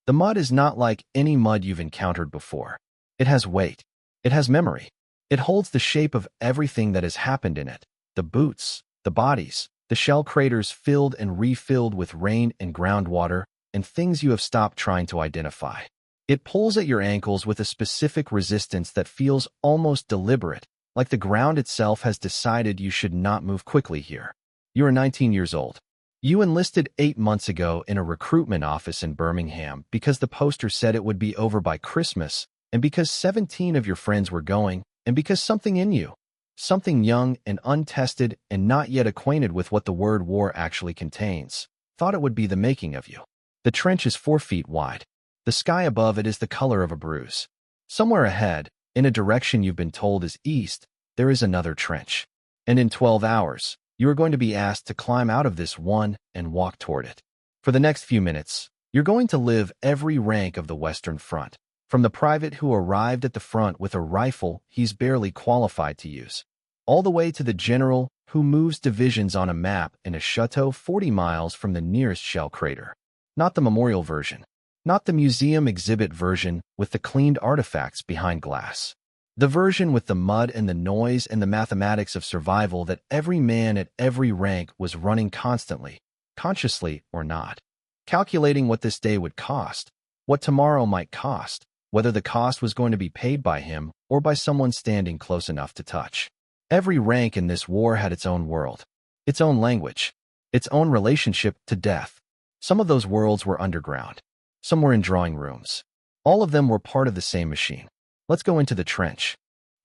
The mud is not like any mud you've encountered before. It has weight. It has memory. It holds the shape of everything that has happened in it. The boots, the bodies, the shell craters filled and refilled with rain and groundwater, and things you have stopped trying to identify. It pulls at your ankles with a specific resistance that feels almost deliberate, like the ground itself has decided you should not move quickly here. You are 19 years old. You enlisted 8 months ago in a recruitment office in Birmingham because the poster said it would be over by Christmas, and because 17 of your friends were going, and because something in you, something young and untested and not yet acquainted with what the word war actually contains, thought it would be the making of you. The trench is 4 feet wide. The sky above it is the color of a bruise. Somewhere ahead, in a direction you've been told is east, there is another trench. And in 12 hours, you are going to be asked to climb out of this one and walk toward it. For the next few minutes, you're going to live every rank of the Western Front, from the private who arrived at the front with a rifle he's barely qualified to use, all the way to the general who moves divisions on a map in a chateau 40 miles from the nearest shell crater. Not the memorial version, not the museum exhibit version with the cleaned artifacts behind glass. The version with the mud and the noise and the mathematics of survival that every man at every rank was running constantly, consciously or not, calculating what this day would cost, what tomorrow might cost, whether the cost was going to be paid by him or by someone standing close enough to touch. Every rank in this war had its own world, its own language, its own relationship to death. Some of those worlds were underground. Some were in drawing rooms. All of them were part of the same machine. Let's go into the trench.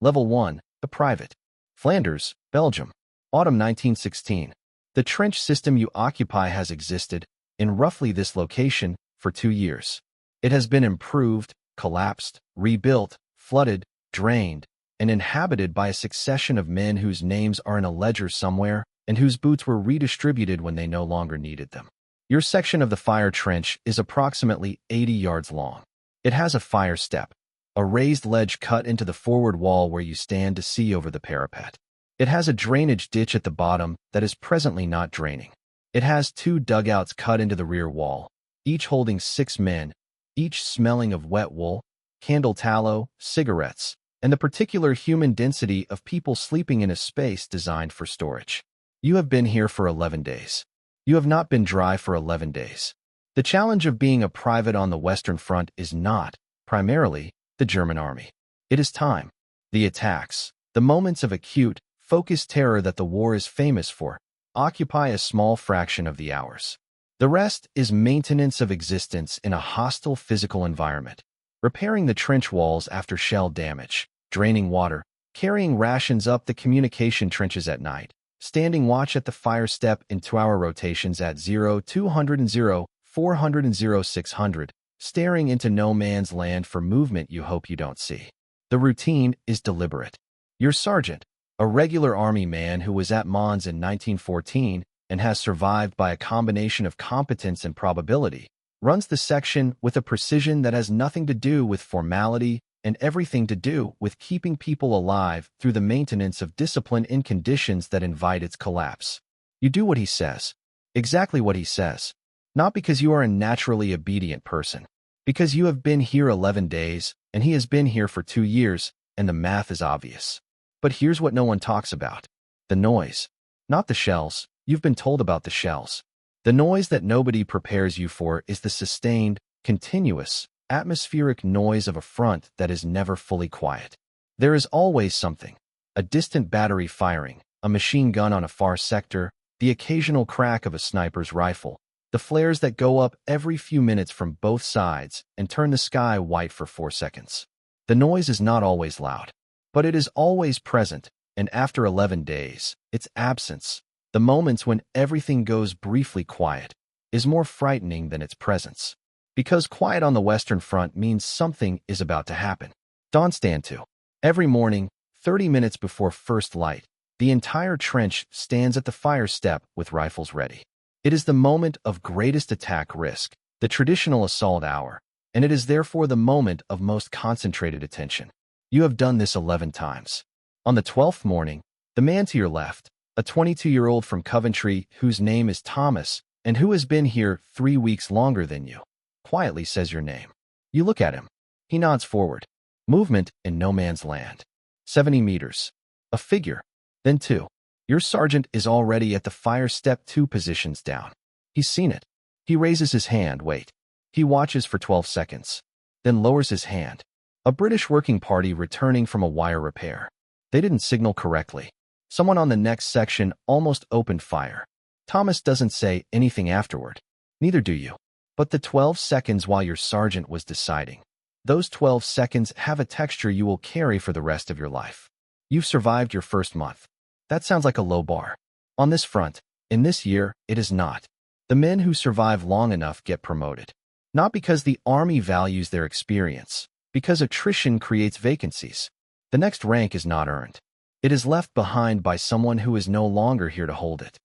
Level 1, the private. Flanders, Belgium. Autumn 1916. The trench system you occupy has existed, in roughly this location, for 2 years. It has been improved, collapsed, rebuilt, flooded, drained, and inhabited by a succession of men whose names are in a ledger somewhere and whose boots were redistributed when they no longer needed them. Your section of the fire trench is approximately 80 yards long. It has a fire step, a raised ledge cut into the forward wall where you stand to see over the parapet. It has a drainage ditch at the bottom that is presently not draining. It has 2 dugouts cut into the rear wall, each holding 6 men, each smelling of wet wool, candle tallow, cigarettes, and the particular human density of people sleeping in a space designed for storage. You have been here for 11 days. You have not been dry for 11 days. The challenge of being a private on the Western Front is not, primarily, the German army. It is time. The attacks, the moments of acute, focused terror that the war is famous for, occupy a small fraction of the hours. The rest is maintenance of existence in a hostile physical environment, repairing the trench walls after shell damage, draining water, carrying rations up the communication trenches at night, standing watch at the fire step in 2-hour rotations at 0, 200 and 0, 400 and 0, 600, staring into no man's land for movement you hope you don't see. The routine is deliberate. Your sergeant, a regular army man who was at Mons in 1914 and has survived by a combination of competence and probability, runs the section with a precision that has nothing to do with formality and everything to do with keeping people alive through the maintenance of discipline in conditions that invite its collapse. You do what he says, exactly what he says, not because you are a naturally obedient person, because you have been here 11 days and he has been here for 2 years and the math is obvious. But here's what no one talks about. The noise. Not the shells. You've been told about the shells. The noise that nobody prepares you for is the sustained, continuous, atmospheric noise of a front that is never fully quiet. There is always something. A distant battery firing, a machine gun on a far sector, the occasional crack of a sniper's rifle, the flares that go up every few minutes from both sides and turn the sky white for 4 seconds. The noise is not always loud, but it is always present, and after 11 days, its absence, the moments when everything goes briefly quiet, is more frightening than its presence. Because quiet on the Western Front means something is about to happen. Dawn stand to. Every morning, 30 minutes before first light, the entire trench stands at the fire step with rifles ready. It is the moment of greatest attack risk, the traditional assault hour, and it is therefore the moment of most concentrated attention. You have done this 11 times. On the 12th morning, the man to your left, a 22-year-old from Coventry whose name is Thomas and who has been here 3 weeks longer than you, quietly says your name. You look at him. He nods forward. Movement in no man's land. 70 meters. A figure. Then 2. Your sergeant is already at the fire step 2 positions down. He's seen it. He raises his hand, wait. He watches for 12 seconds. Then lowers his hand. A British working party returning from a wire repair. They didn't signal correctly. Someone on the next section almost opened fire. Thomas doesn't say anything afterward. Neither do you. But the 12 seconds while your sergeant was deciding. Those 12 seconds have a texture you will carry for the rest of your life. You've survived your first month. That sounds like a low bar. On this front, in this year, it is not. The men who survive long enough get promoted. Not because the Army values their experience, because attrition creates vacancies. The next rank is not earned. It is left behind by someone who is no longer here to hold it.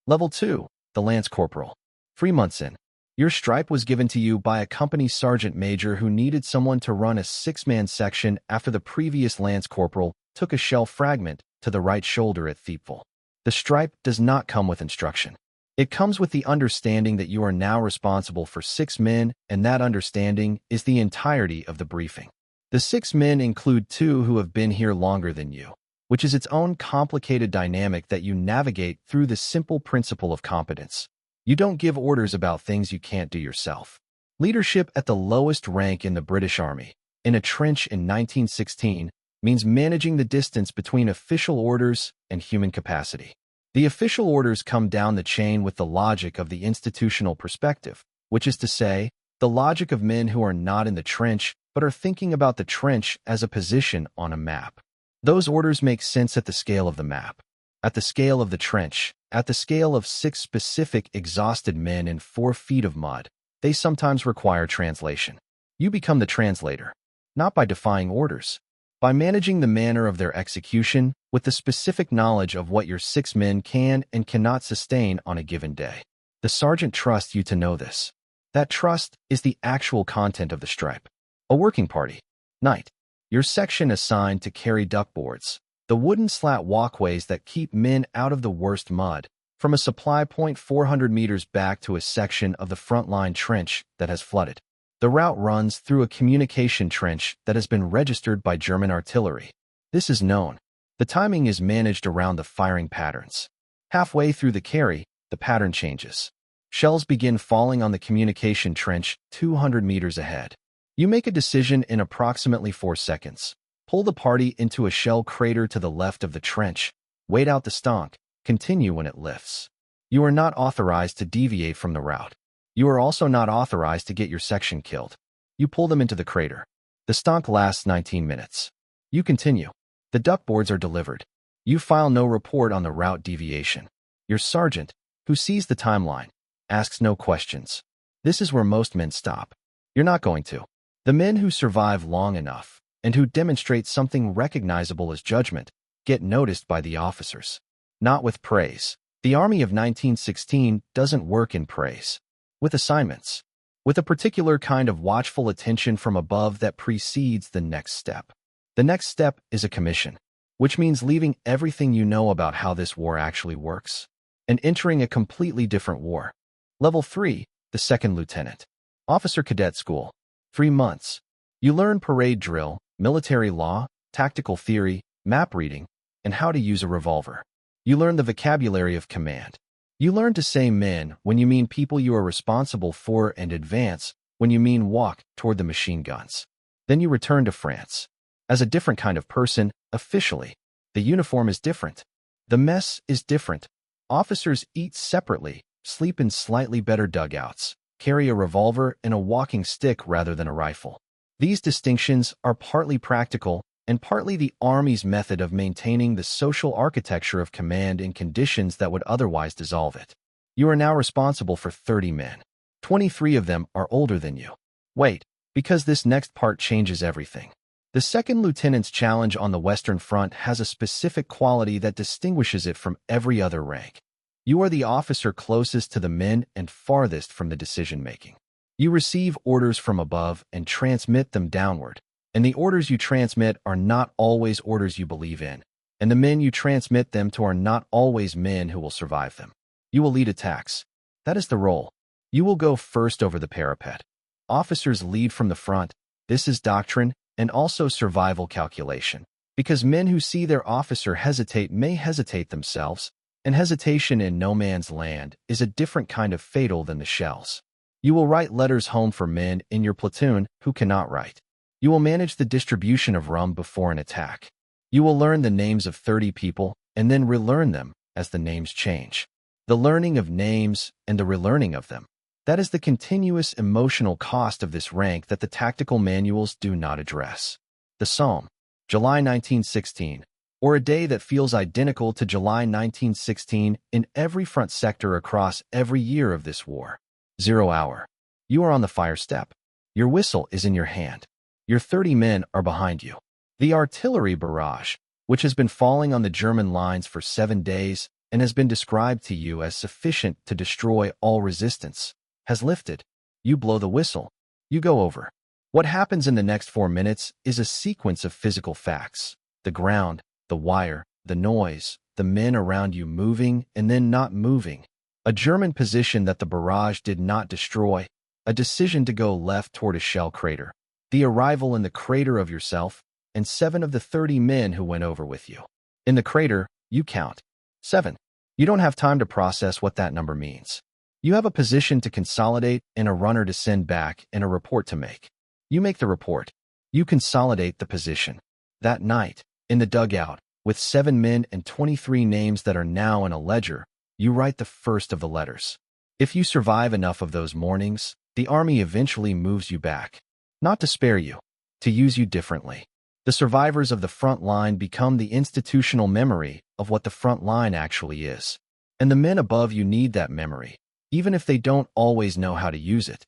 Level 2, the Lance Corporal. 3 months in. Your stripe was given to you by a company sergeant major who needed someone to run a 6-man section after the previous Lance Corporal took a shell fragment to the right shoulder at Thiepval. The stripe does not come with instruction. It comes with the understanding that you are now responsible for 6 men, and that understanding is the entirety of the briefing. The 6 men include 2 who have been here longer than you, which is its own complicated dynamic that you navigate through the simple principle of competence. You don't give orders about things you can't do yourself. Leadership at the lowest rank in the British Army, in a trench in 1916, means managing the distance between official orders and human capacity. The official orders come down the chain with the logic of the institutional perspective, which is to say, the logic of men who are not in the trench but are thinking about the trench as a position on a map. Those orders make sense at the scale of the map, at the scale of the trench, at the scale of 6 specific exhausted men in 4 feet of mud. They sometimes require translation. You become the translator, not by defying orders, by managing the manner of their execution with the specific knowledge of what your 6 men can and cannot sustain on a given day. The sergeant trusts you to know this. That trust is the actual content of the stripe. A working party. Night. Your section assigned to carry duckboards, the wooden slat walkways that keep men out of the worst mud, from a supply point 400 meters back to a section of the front-line trench that has flooded. The route runs through a communication trench that has been registered by German artillery. This is known. The timing is managed around the firing patterns. Halfway through the carry, the pattern changes. Shells begin falling on the communication trench 200 meters ahead. You make a decision in approximately 4 seconds. Pull the party into a shell crater to the left of the trench. Wait out the stonk. Continue when it lifts. You are not authorized to deviate from the route. You are also not authorized to get your section killed. You pull them into the crater. The stonk lasts 19 minutes. You continue. The duckboards are delivered. You file no report on the route deviation. Your sergeant, who sees the timeline, asks no questions. This is where most men stop. You're not going to. The men who survive long enough, and who demonstrate something recognizable as judgment, get noticed by the officers. Not with praise. The Army of 1916 doesn't work in praise. With assignments. With a particular kind of watchful attention from above that precedes the next step. The next step is a commission, which means leaving everything you know about how this war actually works, and entering a completely different war. Level 3, the second lieutenant. Officer Cadet School. 3 months. You learn parade drill, military law, tactical theory, map reading, and how to use a revolver. You learn the vocabulary of command. You learn to say men when you mean people you are responsible for and advance when you mean walk toward the machine guns. Then you return to France. As a different kind of person, officially. The uniform is different. The mess is different. Officers eat separately, sleep in slightly better dugouts, carry a revolver and a walking stick rather than a rifle. These distinctions are partly practical and partly the Army's method of maintaining the social architecture of command in conditions that would otherwise dissolve it. You are now responsible for 30 men. 23 of them are older than you. Wait, because this next part changes everything. The second lieutenant's challenge on the Western Front has a specific quality that distinguishes it from every other rank. You are the officer closest to the men and farthest from the decision-making. You receive orders from above and transmit them downward, and the orders you transmit are not always orders you believe in, and the men you transmit them to are not always men who will survive them. You will lead attacks. That is the role. You will go first over the parapet. Officers lead from the front. This is doctrine and also survival calculation. Because men who see their officer hesitate may hesitate themselves, and hesitation in no man's land is a different kind of fatal than the shells. You will write letters home for men in your platoon who cannot write. You will manage the distribution of rum before an attack. You will learn the names of 30 people and then relearn them as the names change. The learning of names and the relearning of them. That is the continuous emotional cost of this rank that the tactical manuals do not address. The Psalm, July 1916, or a day that feels identical to July 1916 in every front sector across every year of this war. 0 hour. You are on the fire step. Your whistle is in your hand. Your 30 men are behind you. The artillery barrage, which has been falling on the German lines for 7 days and has been described to you as sufficient to destroy all resistance, has lifted. You blow the whistle. You go over. What happens in the next 4 minutes is a sequence of physical facts. The ground, the wire, the noise, the men around you moving and then not moving. A German position that the barrage did not destroy. A decision to go left toward a shell crater. The arrival in the crater of yourself, and 7 of the 30 men who went over with you. In the crater, you count 7. You don't have time to process what that number means. You have a position to consolidate and a runner to send back and a report to make. You make the report. You consolidate the position. That night, in the dugout, with 7 men and 23 names that are now in a ledger, you write the first of the letters. If you survive enough of those mornings, the army eventually moves you back. Not to spare you, to use you differently. The survivors of the front line become the institutional memory of what the front line actually is. And the men above you need that memory, even if they don't always know how to use it.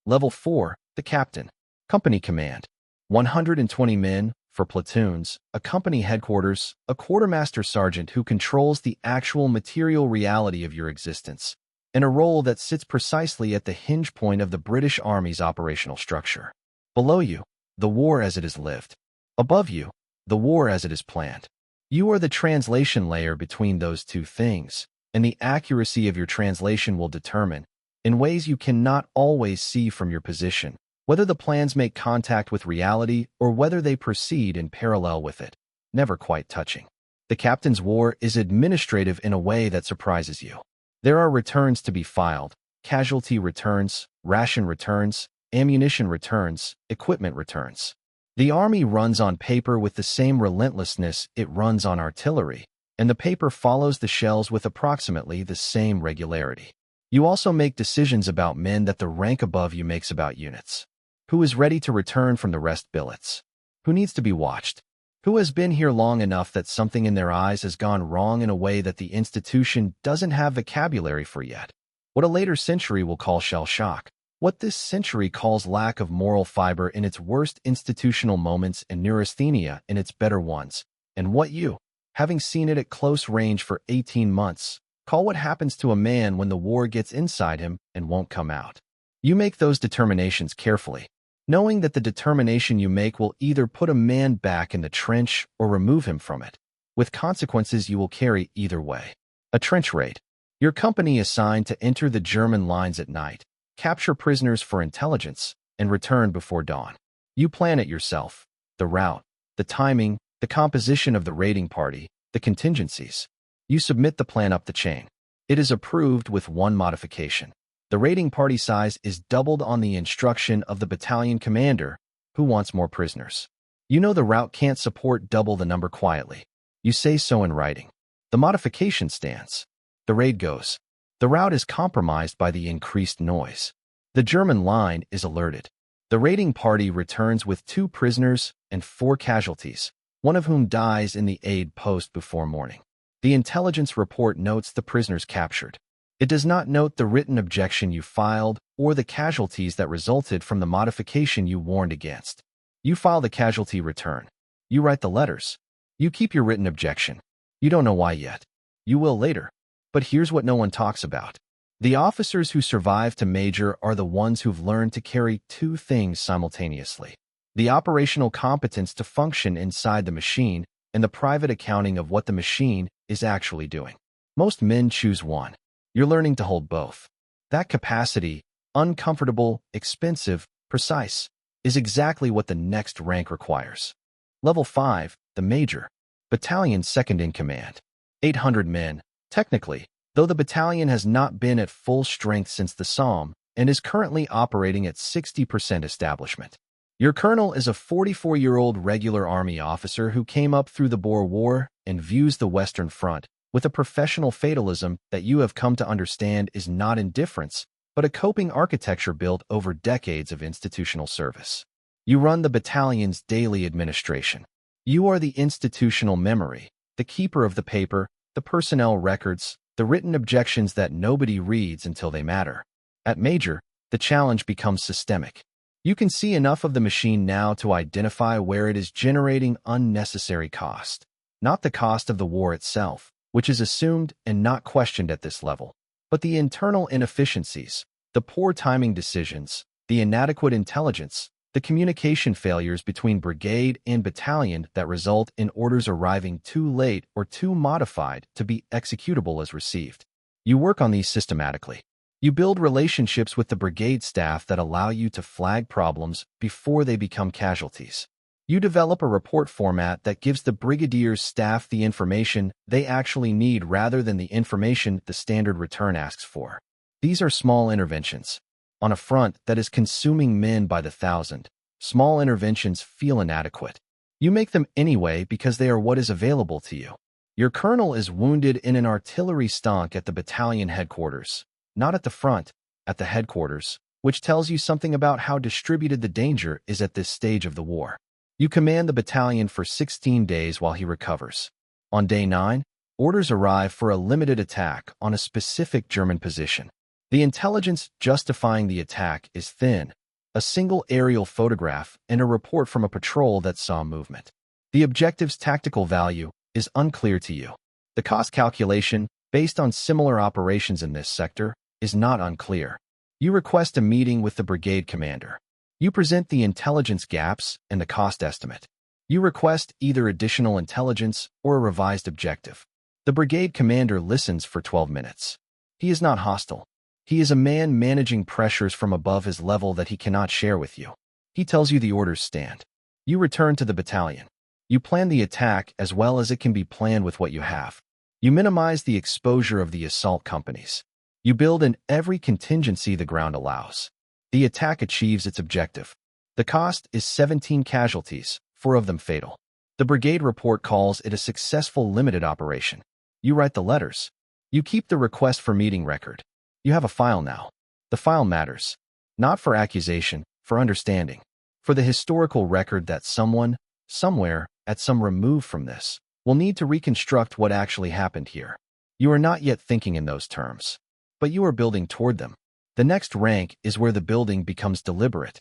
Level 4, the captain. Company command. 120 men, for platoons, a company headquarters, a quartermaster sergeant who controls the actual material reality of your existence, and a role that sits precisely at the hinge point of the British Army's operational structure. Below you, the war as it is lived. Above you, the war as it is planned. You are the translation layer between those two things, and the accuracy of your translation will determine, in ways you cannot always see from your position, whether the plans make contact with reality or whether they proceed in parallel with it, never quite touching. The captain's war is administrative in a way that surprises you. There are returns to be filed, casualty returns, ration returns, ammunition returns, equipment returns. The army runs on paper with the same relentlessness it runs on artillery, and the paper follows the shells with approximately the same regularity. You also make decisions about men that the rank above you makes about units. Who is ready to return from the rest billets? Who needs to be watched? Who has been here long enough that something in their eyes has gone wrong in a way that the institution doesn't have vocabulary for yet? What a later century will call shell shock. What this century calls lack of moral fiber in its worst institutional moments and neurasthenia in its better ones. And what you, having seen it at close range for 18 months, call what happens to a man when the war gets inside him and won't come out. You make those determinations carefully, knowing that the determination you make will either put a man back in the trench or remove him from it, with consequences you will carry either way. A trench raid. Your company assigned to enter the German lines at night, capture prisoners for intelligence, and return before dawn. You plan it yourself, the route, the timing, the composition of the raiding party, the contingencies. You submit the plan up the chain. It is approved with one modification. The raiding party size is doubled on the instruction of the battalion commander, who wants more prisoners. You know the route can't support double the number quietly. You say so in writing. The modification stands. The raid goes. The route is compromised by the increased noise. The German line is alerted. The raiding party returns with 2 prisoners and 4 casualties, one of whom dies in the aid post before morning. The intelligence report notes the prisoners captured. It does not note the written objection you filed or the casualties that resulted from the modification you warned against. You file the casualty return. You write the letters. You keep your written objection. You don't know why yet. You will later. But here's what no one talks about. The officers who survive to major are the ones who've learned to carry 2 things simultaneously: the operational competence to function inside the machine and the private accounting of what the machine is actually doing. Most men choose one. You're learning to hold both. That capacity, uncomfortable, expensive, precise, is exactly what the next rank requires. Level 5, the Major. Battalion second in command. 800 men, technically, though the battalion has not been at full strength since the Somme and is currently operating at 60% establishment. Your colonel is a 44-year-old regular army officer who came up through the Boer War and views the Western Front with a professional fatalism that you have come to understand is not indifference, but a coping architecture built over decades of institutional service. You run the battalion's daily administration. You are the institutional memory, the keeper of the paper, the personnel records, the written objections that nobody reads until they matter. At Major, the challenge becomes systemic. You can see enough of the machine now to identify where it is generating unnecessary cost. Not the cost of the war itself, which is assumed and not questioned at this level, but the internal inefficiencies, the poor timing decisions, the inadequate intelligence, the communication failures between brigade and battalion that result in orders arriving too late or too modified to be executable as received. You work on these systematically. You build relationships with the brigade staff that allow you to flag problems before they become casualties. You develop a report format that gives the brigadier's staff the information they actually need rather than the information the standard return asks for. These are small interventions. On a front that is consuming men by the thousand, small interventions feel inadequate. You make them anyway because they are what is available to you. Your colonel is wounded in an artillery stonk at the battalion headquarters. Not at the front, at the headquarters, which tells you something about how distributed the danger is at this stage of the war. You command the battalion for 16 days while he recovers. On day 9, orders arrive for a limited attack on a specific German position. The intelligence justifying the attack is thin, a single aerial photograph and a report from a patrol that saw movement. The objective's tactical value is unclear to you. The cost calculation, based on similar operations in this sector, is not unclear. You request a meeting with the brigade commander. You present the intelligence gaps and the cost estimate. You request either additional intelligence or a revised objective. The brigade commander listens for 12 minutes. He is not hostile. He is a man managing pressures from above his level that he cannot share with you. He tells you the orders stand. You return to the battalion. You plan the attack as well as it can be planned with what you have. You minimize the exposure of the assault companies. You build in every contingency the ground allows. The attack achieves its objective. The cost is 17 casualties, 4 of them fatal. The brigade report calls it a successful limited operation. You write the letters. You keep the request for meeting record. You have a file now. The file matters. Not for accusation, for understanding. For the historical record that someone, somewhere, at some remove from this, will need to reconstruct what actually happened here. You are not yet thinking in those terms, but you are building toward them. The next rank is where the building becomes deliberate.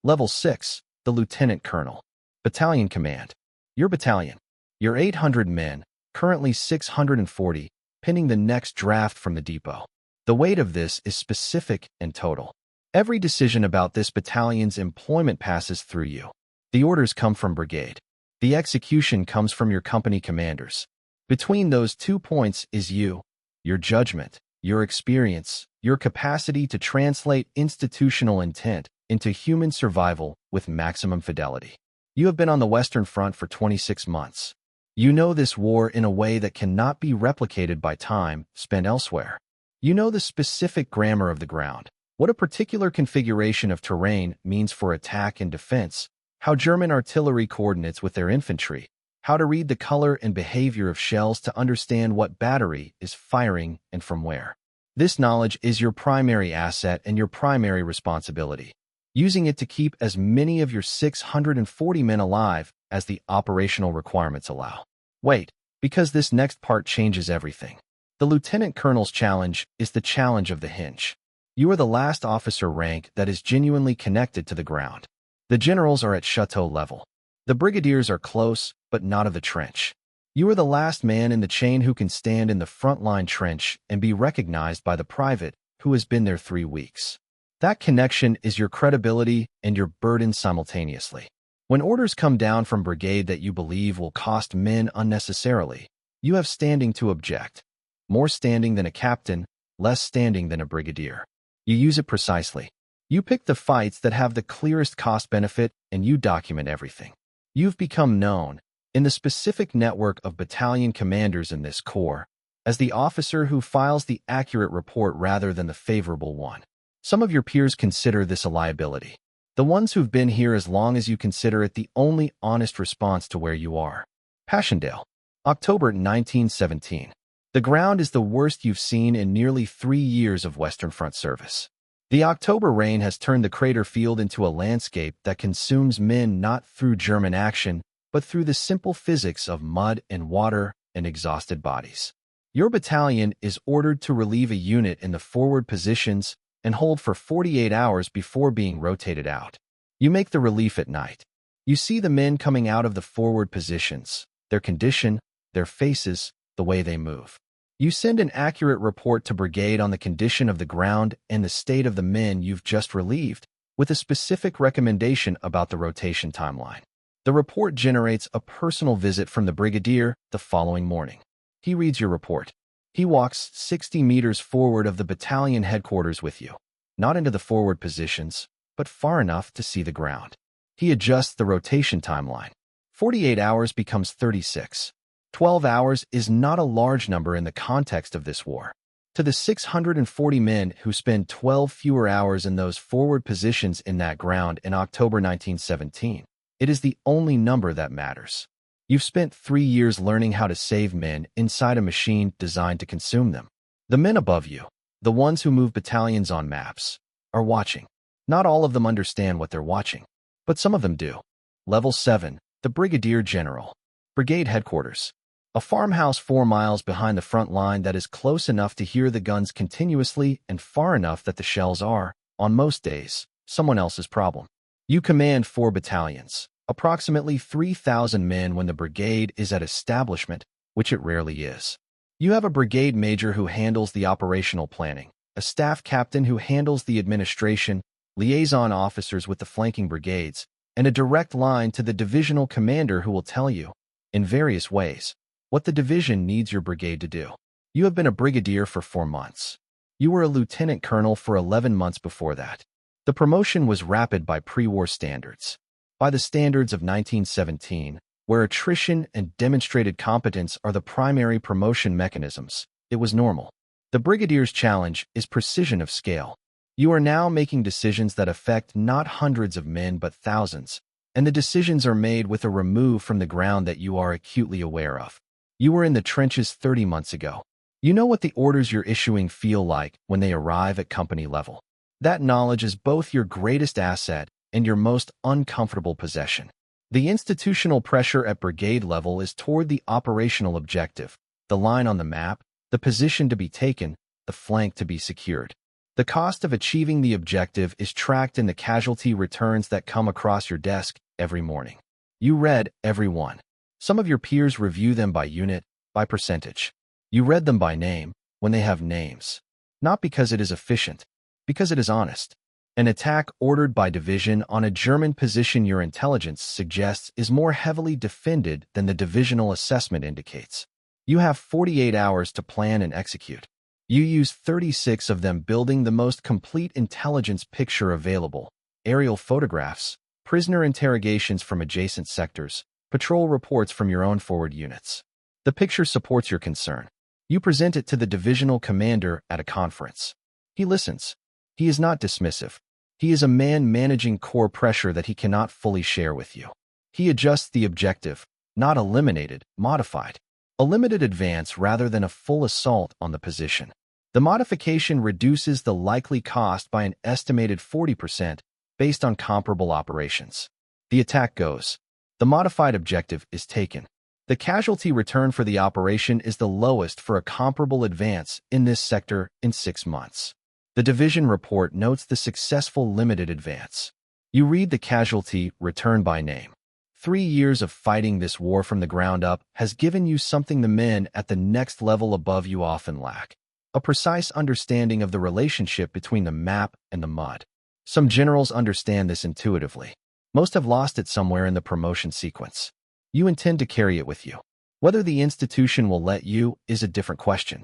Level 6, the Lieutenant Colonel. Battalion Command. Your battalion. Your 800 men, currently 640, pinning the next draft from the depot. The weight of this is specific and total. Every decision about this battalion's employment passes through you. The orders come from brigade. The execution comes from your company commanders. Between those 2 points is you, your judgment, your experience, your capacity to translate institutional intent into human survival with maximum fidelity. You have been on the Western Front for 26 months. You know this war in a way that cannot be replicated by time spent elsewhere. You know the specific grammar of the ground, what a particular configuration of terrain means for attack and defense, how German artillery coordinates with their infantry, how to read the color and behavior of shells to understand what battery is firing and from where. This knowledge is your primary asset and your primary responsibility, using it to keep as many of your 640 men alive as the operational requirements allow. Wait, because this next part changes everything. The lieutenant colonel's challenge is the challenge of the hinge. You are the last officer rank that is genuinely connected to the ground. The generals are at chateau level. The brigadiers are close, but not of the trench. You are the last man in the chain who can stand in the front-line trench and be recognized by the private who has been there 3 weeks. That connection is your credibility and your burden simultaneously. When orders come down from brigade that you believe will cost men unnecessarily, you have standing to object. More standing than a captain, less standing than a brigadier. You use it precisely. You pick the fights that have the clearest cost-benefit and you document everything. You've become known, in the specific network of battalion commanders in this corps, as the officer who files the accurate report rather than the favorable one. Some of your peers consider this a liability. The ones who've been here as long as you consider it the only honest response to where you are. Passchendaele, October 1917. The ground is the worst you've seen in nearly 3 years of Western Front service. The October rain has turned the crater field into a landscape that consumes men not through German action, but through the simple physics of mud and water and exhausted bodies. Your battalion is ordered to relieve a unit in the forward positions and hold for 48 hours before being rotated out. You make the relief at night. You see the men coming out of the forward positions, their condition, their faces, the way they move. You send an accurate report to brigade on the condition of the ground and the state of the men you've just relieved, with a specific recommendation about the rotation timeline. The report generates a personal visit from the brigadier the following morning. He reads your report. He walks 60 meters forward of the battalion headquarters with you, not into the forward positions, but far enough to see the ground. He adjusts the rotation timeline. 48 hours becomes 36. 12 hours is not a large number in the context of this war. To the 640 men who spend 12 fewer hours in those forward positions in that ground in October 1917, it is the only number that matters. You've spent 3 years learning how to save men inside a machine designed to consume them. The men above you, the ones who move battalions on maps, are watching. Not all of them understand what they're watching, but some of them do. Level 7, the Brigadier General. Brigade Headquarters. A farmhouse 4 miles behind the front line that is close enough to hear the guns continuously and far enough that the shells are, on most days, someone else's problem. You command 4 battalions, approximately 3,000 men when the brigade is at establishment, which it rarely is. You have a brigade major who handles the operational planning, a staff captain who handles the administration, liaison officers with the flanking brigades, and a direct line to the divisional commander who will tell you, in various ways, what the division needs your brigade to do. You have been a brigadier for 4 months. You were a lieutenant colonel for 11 months before that. The promotion was rapid by pre-war standards. By the standards of 1917, where attrition and demonstrated competence are the primary promotion mechanisms, it was normal. The brigadier's challenge is precision of scale. You are now making decisions that affect not hundreds of men but thousands, and the decisions are made with a remove from the ground that you are acutely aware of. You were in the trenches 30 months ago. You know what the orders you're issuing feel like when they arrive at company level. That knowledge is both your greatest asset and your most uncomfortable possession. The institutional pressure at brigade level is toward the operational objective, the line on the map, the position to be taken, the flank to be secured. The cost of achieving the objective is tracked in the casualty returns that come across your desk every morning. You read every one. Some of your peers review them by unit, by percentage. You read them by name, when they have names. Not because it is efficient, because it is honest. An attack ordered by division on a German position your intelligence suggests is more heavily defended than the divisional assessment indicates. You have 48 hours to plan and execute. You use 36 of them building the most complete intelligence picture available, aerial photographs, prisoner interrogations from adjacent sectors, patrol reports from your own forward units. The picture supports your concern. You present it to the divisional commander at a conference. He listens. He is not dismissive. He is a man managing core pressure that he cannot fully share with you. He adjusts the objective, not eliminated, modified. A limited advance rather than a full assault on the position. The modification reduces the likely cost by an estimated 40% based on comparable operations. The attack goes. The modified objective is taken. The casualty return for the operation is the lowest for a comparable advance in this sector in 6 months. The division report notes the successful limited advance. You read the casualty return by name. 3 years of fighting this war from the ground up has given you something the men at the next level above you often lack. A precise understanding of the relationship between the map and the mud. Some generals understand this intuitively. Most have lost it somewhere in the promotion sequence. You intend to carry it with you. Whether the institution will let you is a different question.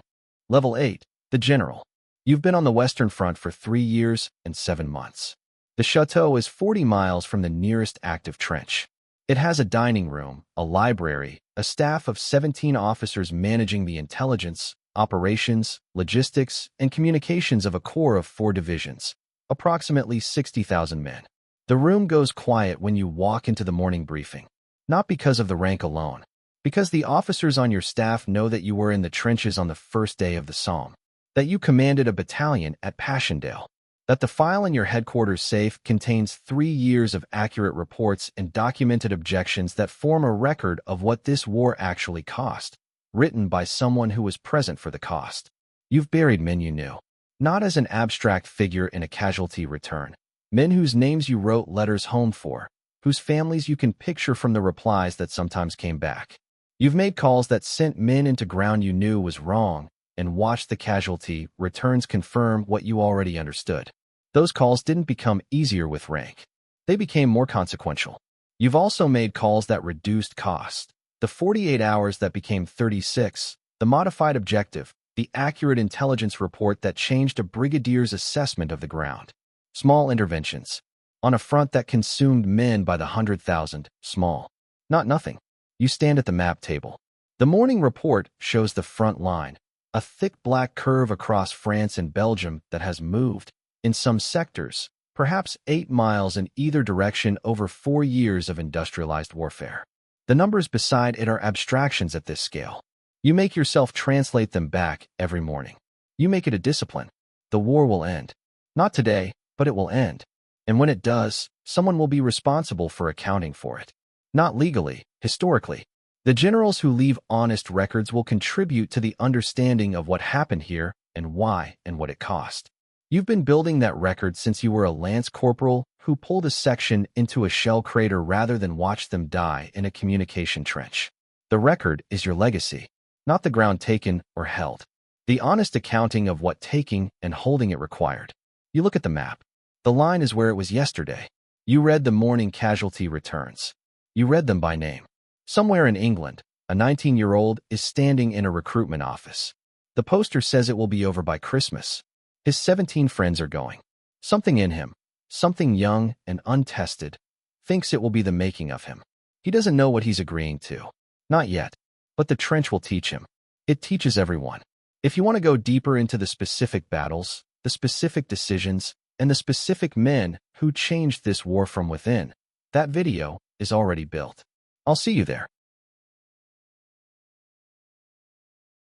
Level 8, the General. You've been on the Western Front for 3 years and 7 months. The chateau is 40 miles from the nearest active trench. It has a dining room, a library, a staff of 17 officers managing the intelligence, operations, logistics, and communications of a corps of 4 divisions, approximately 60,000 men. The room goes quiet when you walk into the morning briefing, not because of the rank alone, because the officers on your staff know that you were in the trenches on the first day of the Somme, that you commanded a battalion at Passchendaele, that the file in your headquarters safe contains 3 years of accurate reports and documented objections that form a record of what this war actually cost, written by someone who was present for the cost. You've buried men you knew, not as an abstract figure in a casualty return, men whose names you wrote letters home for, whose families you can picture from the replies that sometimes came back. You've made calls that sent men into ground you knew was wrong, and watched the casualty returns confirm what you already understood. Those calls didn't become easier with rank. They became more consequential. You've also made calls that reduced cost. The 48 hours that became 36, the modified objective, the accurate intelligence report that changed a brigadier's assessment of the ground. Small interventions. On a front that consumed men by the 100,000, small. Not nothing. You stand at the map table. The morning report shows the front line, a thick black curve across France and Belgium that has moved, in some sectors, perhaps 8 miles in either direction over 4 years of industrialized warfare. The numbers beside it are abstractions at this scale. You make yourself translate them back every morning. You make it a discipline. The war will end. Not today, but it will end. And when it does, someone will be responsible for accounting for it. Not legally, historically. The generals who leave honest records will contribute to the understanding of what happened here and why and what it cost. You've been building that record since you were a lance corporal who pulled a section into a shell crater rather than watch them die in a communication trench. The record is your legacy, not the ground taken or held. The honest accounting of what taking and holding it required. You look at the map. The line is where it was yesterday. You read the morning casualty returns. You read them by name. Somewhere in England, a 19-year-old is standing in a recruitment office. The poster says it will be over by Christmas. His 17 friends are going. Something in him, something young and untested, thinks it will be the making of him. He doesn't know what he's agreeing to. Not yet. But the trench will teach him. It teaches everyone. If you want to go deeper into the specific battles, the specific decisions, and the specific men who changed this war from within, that video is already built. I'll see you there.